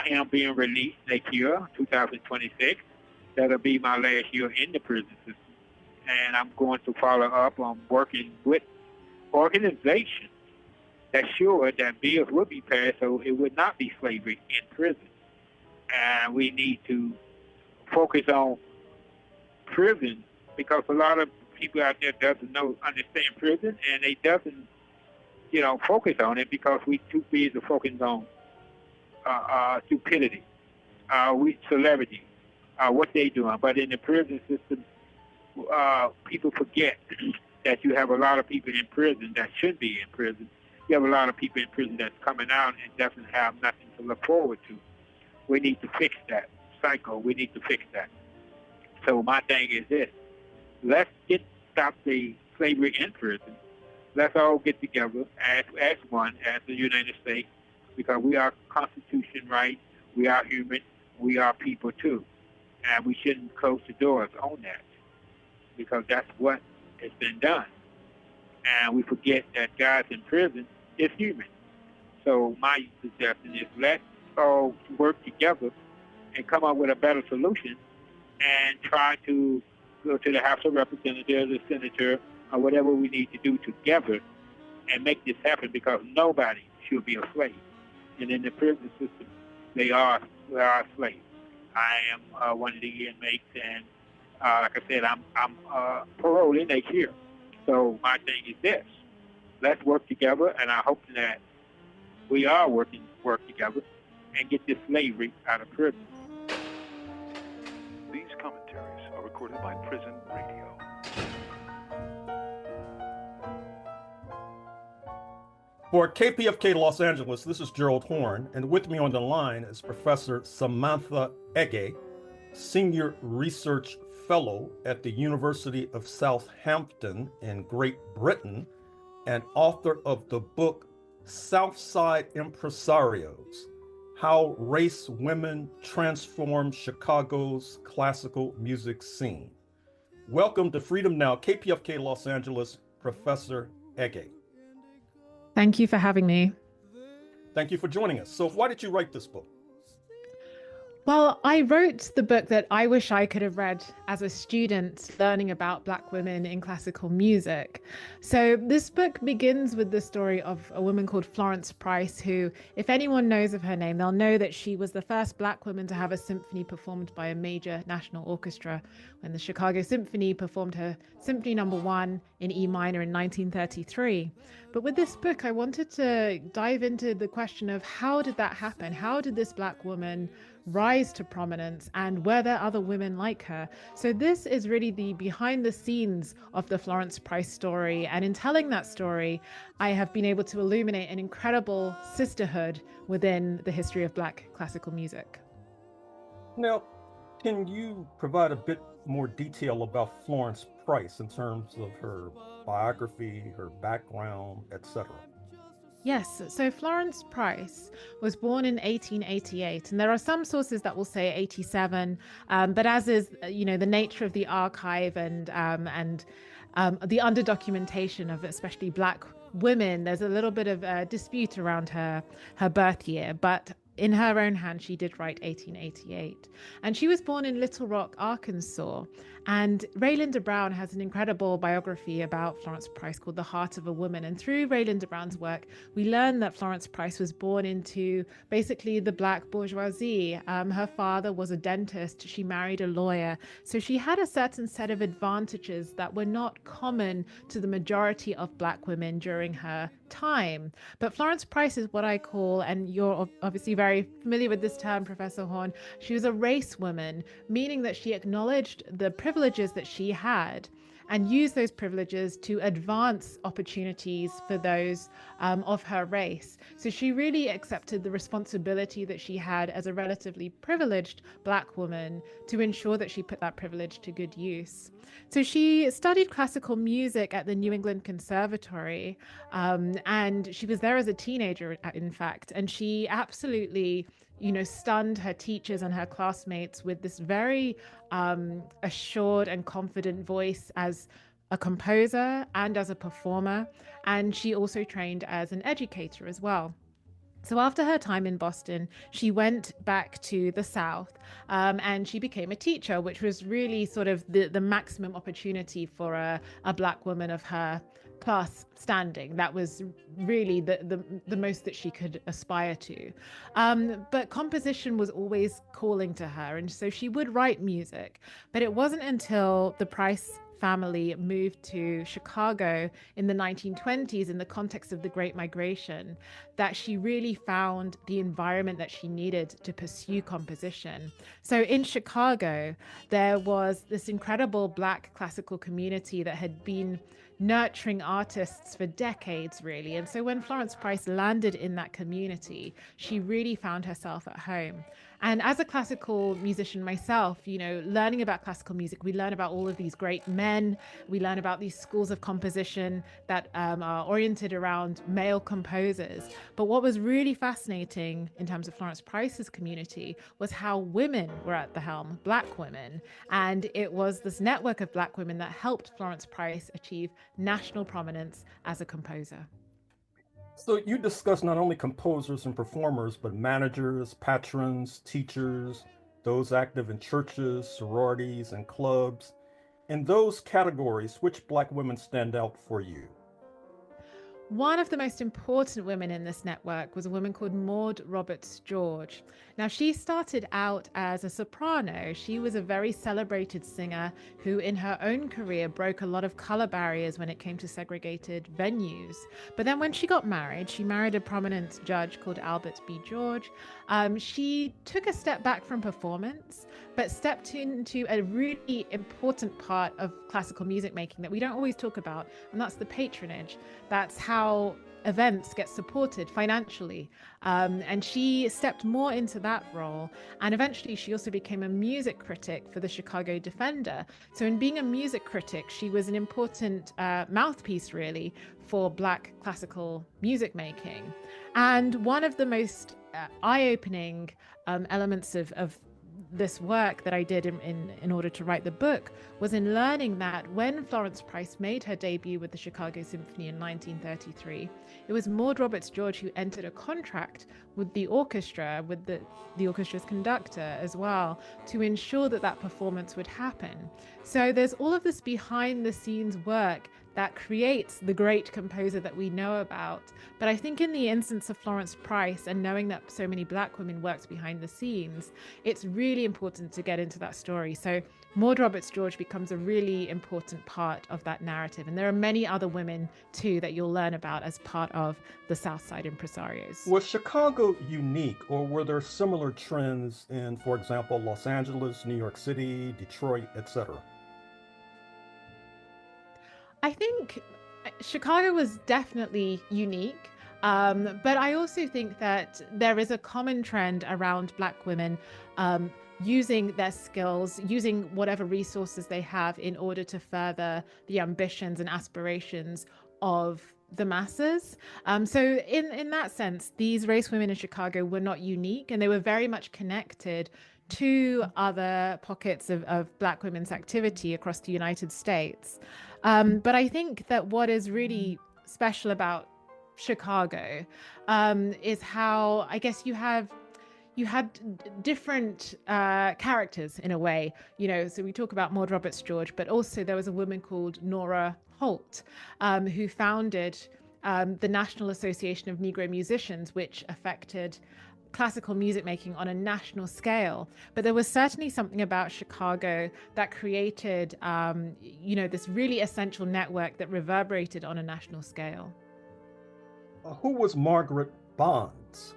am being released next year, 2026. That'll be my last year in the prison system. and I'm going to follow up on working with organizations that sure that bills would be passed so it would not be slavery in prison. And we need to focus on prison because a lot of people out there doesn't understand prison, and they doesn't, focus on it because we too busy focusing on stupidity, celebrity, what they doing. But in the prison system, people forget that you have a lot of people in prison that shouldn't be in prison. You have a lot of people in prison that's coming out and doesn't have nothing to look forward to. We need to fix that cycle. We need to fix that. So my thing is this: let's stop the slavery in prison. Let's all get together as one, as the United States, because we are Constitution right. We are human. We are people too, and we shouldn't close the doors on that because that's what has been done. And we forget that guys in prison is human. So my suggestion is let's all work together and come up with a better solution and try to go to the House of Representatives, the Senator, or whatever we need to do together and make this happen because nobody should be a slave. And in the prison system, we are slaves. I am one of the inmates, and like I said, I'm parole inmate here. So my thing is this: let's work together, and I hope that we are work together and get this slavery out of prison. These commentaries are recorded by Prison Radio. For KPFK Los Angeles, this is Gerald Horne, and with me on the line is Professor Samantha Ege, Senior Research Fellow at the University of Southampton in Great Britain, and author of the book Side Impresarios: How Race Women Transformed Chicago's Classical Music Scene. Welcome to Freedom Now, KPFK Los Angeles, Professor Ege. Thank you for having me. Thank you for joining us. So why did you write this book? Well, I wrote the book that I wish I could have read as a student learning about Black women in classical music. So this book begins with the story of a woman called Florence Price, who, if anyone knows of her name, they'll know that she was the first Black woman to have a symphony performed by a major national orchestra when the Chicago Symphony performed her Symphony No. 1 in E minor in 1933. But with this book, I wanted to dive into the question of how did that happen? How did this Black woman rise to prominence, and were there other women like her? So this is really the behind the scenes of the Florence Price story, and in telling that story, I have been able to illuminate an incredible sisterhood within the history of Black classical music. Now, can you provide a bit more detail about Florence Price in terms of her biography, her background, etc.? Yes, so Florence Price was born in 1888, and there are some sources that will say 87, but as is, the nature of the archive and the underdocumentation of especially Black women, there's a little bit of a dispute around her birth year, but in her own hand, she did write 1888. And she was born in Little Rock, Arkansas. And Raylinda Brown has an incredible biography about Florence Price called The Heart of a Woman. And through Raylinda Brown's work, we learn that Florence Price was born into basically the Black bourgeoisie. Her father was a dentist. She married a lawyer. So she had a certain set of advantages that were not common to the majority of Black women during her time. But Florence Price is what I call, and you're obviously very familiar with this term, Professor Horne, she was a race woman, meaning that she acknowledged the privileges that she had and used those privileges to advance opportunities for those of her race. So she really accepted the responsibility that she had as a relatively privileged Black woman to ensure that she put that privilege to good use. So she studied classical music at the New England Conservatory, and she was there as a teenager, in fact, and she absolutely stunned her teachers and her classmates with this very assured and confident voice as a composer and as a performer. And she also trained as an educator as well. So after her time in Boston, she went back to the South, and she became a teacher, which was really sort of the maximum opportunity for a Black woman of her class standing. That was really the most that she could aspire to. But composition was always calling to her, and so she would write music. But it wasn't until the Price family moved to Chicago in the 1920s in the context of the Great Migration that she really found the environment that she needed to pursue composition. So in Chicago, there was this incredible Black classical community that had been nurturing artists for decades, really. And so when Florence Price landed in that community, she really found herself at home. And as a classical musician myself, learning about classical music, we learn about all of these great men. We learn about these schools of composition that are oriented around male composers. But what was really fascinating in terms of Florence Price's community was how women were at the helm, Black women. And it was this network of Black women that helped Florence Price achieve national prominence as a composer. So you discuss not only composers and performers, but managers, patrons, teachers, those active in churches, sororities, and clubs. In those categories, which Black women stand out for you? One of the most important women in this network was a woman called Maud Roberts George. Now, she started out as a soprano. She was a very celebrated singer who, in her own career, broke a lot of color barriers when it came to segregated venues. But then when she got married, she married a prominent judge called Albert B. George. She took a step back from performance, but stepped into a really important part of classical music making that we don't always talk about, and that's the patronage. That's how events get supported financially. And she stepped more into that role. And eventually she also became a music critic for the Chicago Defender. So in being a music critic, she was an important mouthpiece really for Black classical music making. And one of the most eye-opening elements of this work that I did in order to write the book was in learning that when Florence Price made her debut with the Chicago Symphony in 1933, it was Maud Roberts George who entered a contract with the orchestra, with the orchestra's conductor as well, to ensure that that performance would happen. So there's all of this behind the scenes work that creates the great composer that we know about. But I think in the instance of Florence Price, and knowing that so many Black women worked behind the scenes, it's really important to get into that story. So Maud Roberts George becomes a really important part of that narrative. And there are many other women too that you'll learn about as part of the South Side Impresarios. Was Chicago unique, or were there similar trends in, for example, Los Angeles, New York City, Detroit, etc.? I think Chicago was definitely unique, but I also think that there is a common trend around Black women using their skills, using whatever resources they have in order to further the ambitions and aspirations of the masses. So in that sense, these race women in Chicago were not unique, and they were very much connected to other pockets of Black women's activity across the United States. But I think that what is really special about Chicago is how, I guess, you had different characters in a way, so we talk about Maud Roberts George, but also there was a woman called Nora Holt who founded the National Association of Negro Musicians, which affected classical music making on a national scale. But there was certainly something about Chicago that created, this really essential network that reverberated on a national scale. Who was Margaret Bonds?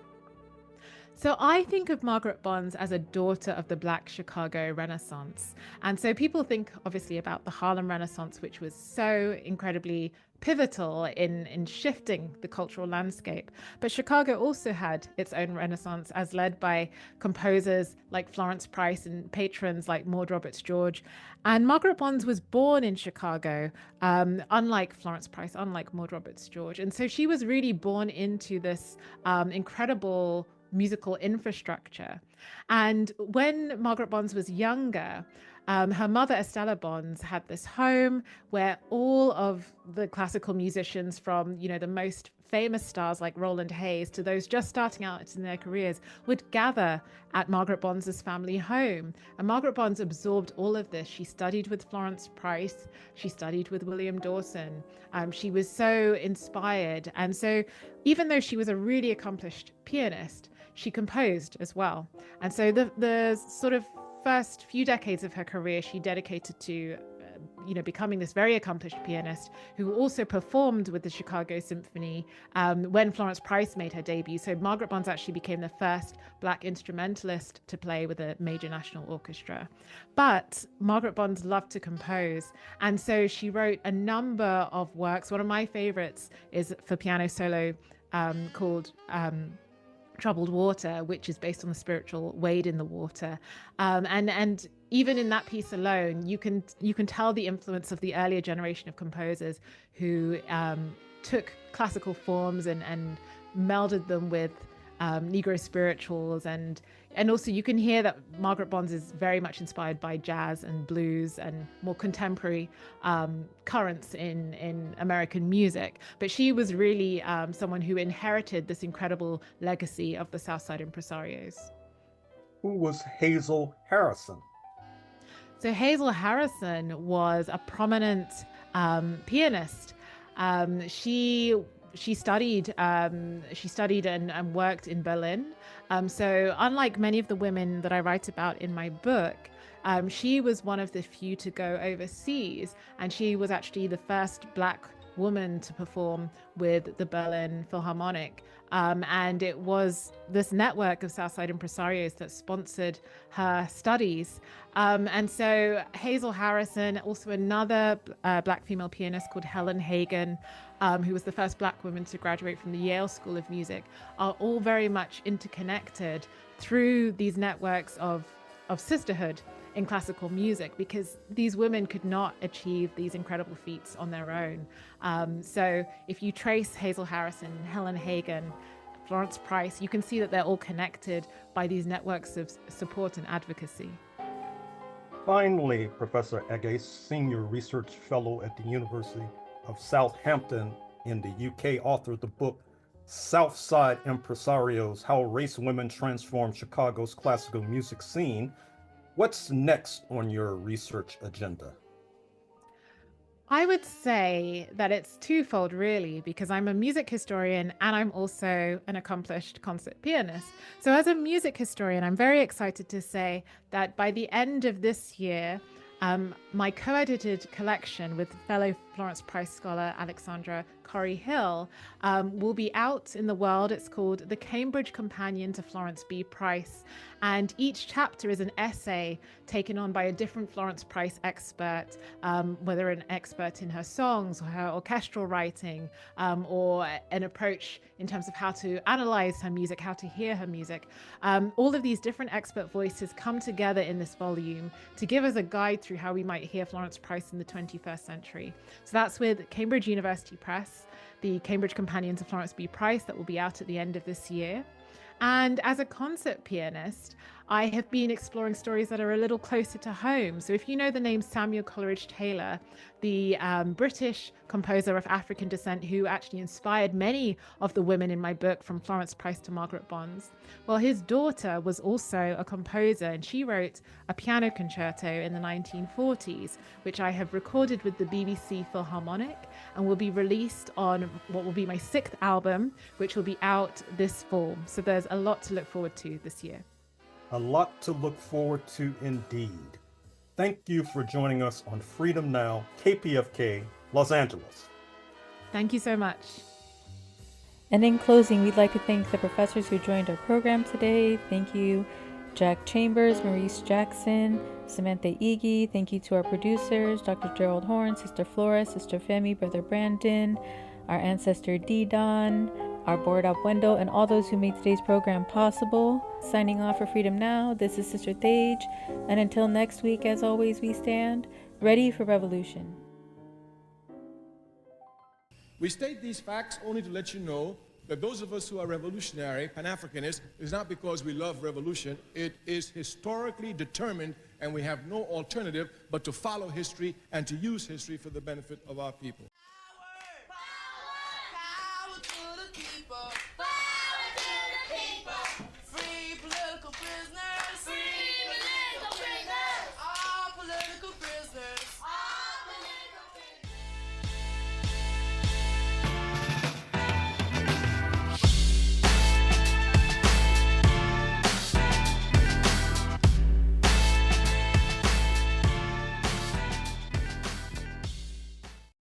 So I think of Margaret Bonds as a daughter of the Black Chicago Renaissance. And so people think obviously about the Harlem Renaissance, which was so incredibly pivotal in shifting the cultural landscape. But Chicago also had its own Renaissance, as led by composers like Florence Price and patrons like Maud Roberts George. And Margaret Bonds was born in Chicago, unlike Florence Price, unlike Maud Roberts George. And so she was really born into this incredible musical infrastructure. And when Margaret Bonds was younger, her mother, Estella Bonds, had this home where all of the classical musicians from, the most famous stars like Roland Hayes to those just starting out in their careers would gather at Margaret Bonds's family home. And Margaret Bonds absorbed all of this. She studied with Florence Price. She studied with William Dawson. She was so inspired. And so even though she was a really accomplished pianist, she composed as well. And so the sort of first few decades of her career, she dedicated to becoming this very accomplished pianist who also performed with the Chicago Symphony when Florence Price made her debut. So Margaret Bonds actually became the first Black instrumentalist to play with a major national orchestra. But Margaret Bonds loved to compose, and so she wrote a number of works. One of my favorites is for piano solo called Troubled Water, which is based on the spiritual Wade in the Water. And even in that piece alone, you can tell the influence of the earlier generation of composers who took classical forms and melded them with Negro spirituals, and also you can hear that Margaret Bonds is very much inspired by jazz and blues and more contemporary currents in American music. But she was really someone who inherited this incredible legacy of the Side Impresarios. Who was Hazel Harrison? So Hazel Harrison was a prominent pianist. She studied and worked in Berlin. So unlike many of the women that I write about in my book, she was one of the few to go overseas, and she was actually the first Black woman to perform with the Berlin Philharmonic. And it was this network of Southside Impresarios that sponsored her studies. And so Hazel Harrison, also another Black female pianist called Helen Hagen, who was the first Black woman to graduate from the Yale School of Music, are all very much interconnected through these networks of sisterhood in classical music, because these women could not achieve these incredible feats on their own. So if you trace Hazel Harrison, Helen Hagen, Florence Price, you can see that they're all connected by these networks of support and advocacy. Finally, Professor Ege, Senior Research Fellow at the University of Southampton in the UK, authored the book Side Impresarios: How Race Women Transformed Chicago's Classical Music Scene. What's next on your research agenda? I would say that it's twofold, really, because I'm a music historian and I'm also an accomplished concert pianist. So as a music historian, I'm very excited to say that by the end of this year, my co-edited collection with fellow Florence Price scholar Alexandra Corrie-Hill will be out in the world. It's called The Cambridge Companion to Florence B. Price. And each chapter is an essay taken on by a different Florence Price expert, whether an expert in her songs or her orchestral writing, or an approach in terms of how to analyze her music, how to hear her music. All of these different expert voices come together in this volume to give us a guide through how we might hear Florence Price in the 21st century. So that's with Cambridge University Press, the Cambridge Companion to Florence B. Price, that will be out at the end of this year. And as a concert pianist, I have been exploring stories that are a little closer to home. So if you know the name Samuel Coleridge Taylor, the British composer of African descent who actually inspired many of the women in my book, from Florence Price to Margaret Bonds, well, his daughter was also a composer, and she wrote a piano concerto in the 1940s, which I have recorded with the BBC Philharmonic and will be released on what will be my 6th album, which will be out this fall. So there's a lot to look forward to this year. A lot to look forward to indeed. Thank you for joining us on Freedom Now, KPFK, Los Angeles. Thank you so much. And in closing, we'd like to thank the professors who joined our program today. Thank you, Jack Chambers, Maurice Jackson, Samantha Ege. Thank you to our producers, Dr. Gerald Horne, Sister Flora, Sister Femi, Brother Brandon, our ancestor D-Don, our board op Wendell, and all those who made today's program possible. Signing off for Freedom Now, this is Sister Thage, and until next week, as always, we stand ready for revolution. We state these facts only to let you know that those of us who are revolutionary, Pan-Africanists, is not because we love revolution. It is historically determined, and we have no alternative but to follow history and to use history for the benefit of our people.